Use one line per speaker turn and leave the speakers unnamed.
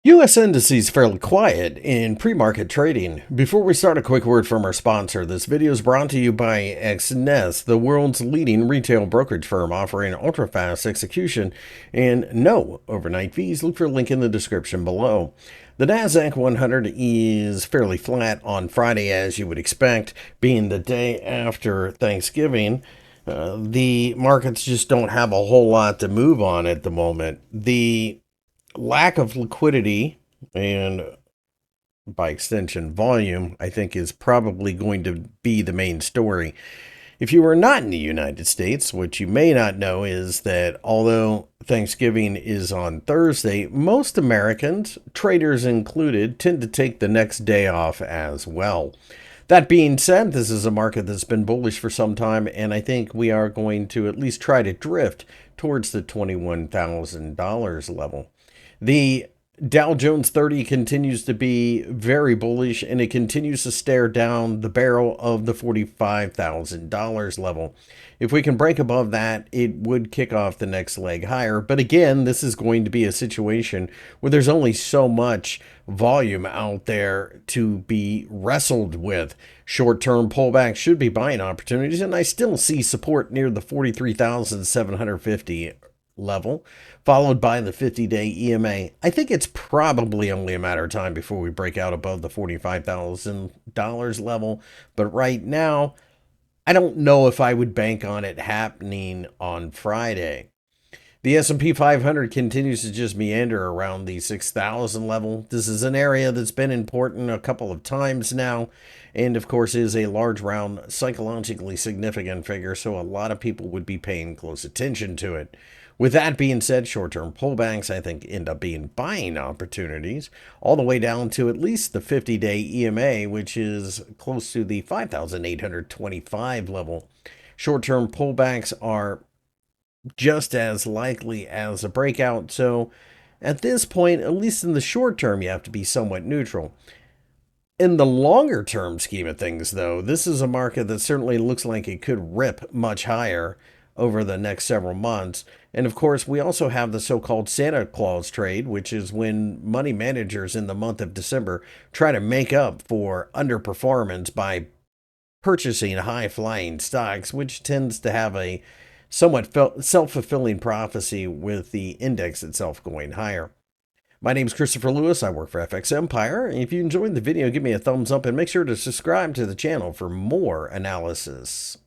U.S. indices fairly quiet in pre-market trading. Before we start, a quick word from our sponsor. This video is brought to you by XNES, the world's leading retail brokerage firm offering ultra-fast execution and no overnight fees. Look for a link in the description below. The Nasdaq 100 is fairly flat on Friday, as you would expect, being the day after Thanksgiving. The markets just don't have a whole lot to move on at the moment. The lack of liquidity and by extension volume, I think, is probably going to be the main story. If you are not in the United States, what you may not know is that although Thanksgiving is on Thursday, most Americans, traders included, tend to take the next day off as well. That being said, this is a market that's been bullish for some time, and I think we are going to at least try to drift towards the $21,000 level. The Dow Jones 30 continues to be very bullish, and it continues to stare down the barrel of the $45,000 level. If we can break above that, it would kick off the next leg higher. But again, this is going to be a situation where there's only so much volume out there to be wrestled with. Short-term pullbacks should be buying opportunities, and I still see support near the 43,750 level, followed by the 50-day EMA. I think it's probably only a matter of time before we break out above the $45,000 level. But right now, I don't know if I would bank on it happening on Friday. The S&P 500 continues to just meander around the 6,000 level. This is an area that's been important a couple of times now, and of course is a large, round, psychologically significant figure, so a lot of people would be paying close attention to it. With that being said, short-term pullbacks, I think, end up being buying opportunities all the way down to at least the 50-day EMA, which is close to the 5,825 level. Short-term pullbacks are just as likely as a breakout. So at this point, at least in the short term, you have to be somewhat neutral. In the longer term scheme of things, though, this is a market that certainly looks like it could rip much higher over the next several months. And of course, we also have the so-called Santa Claus trade, which is when money managers in the month of December try to make up for underperformance by purchasing high-flying stocks, which tends to have a somewhat self-fulfilling prophecy with the index itself going higher. My name is Christopher Lewis. I work for FXEmpire. If you enjoyed the video, give me a thumbs up and make sure to subscribe to the channel for more analysis.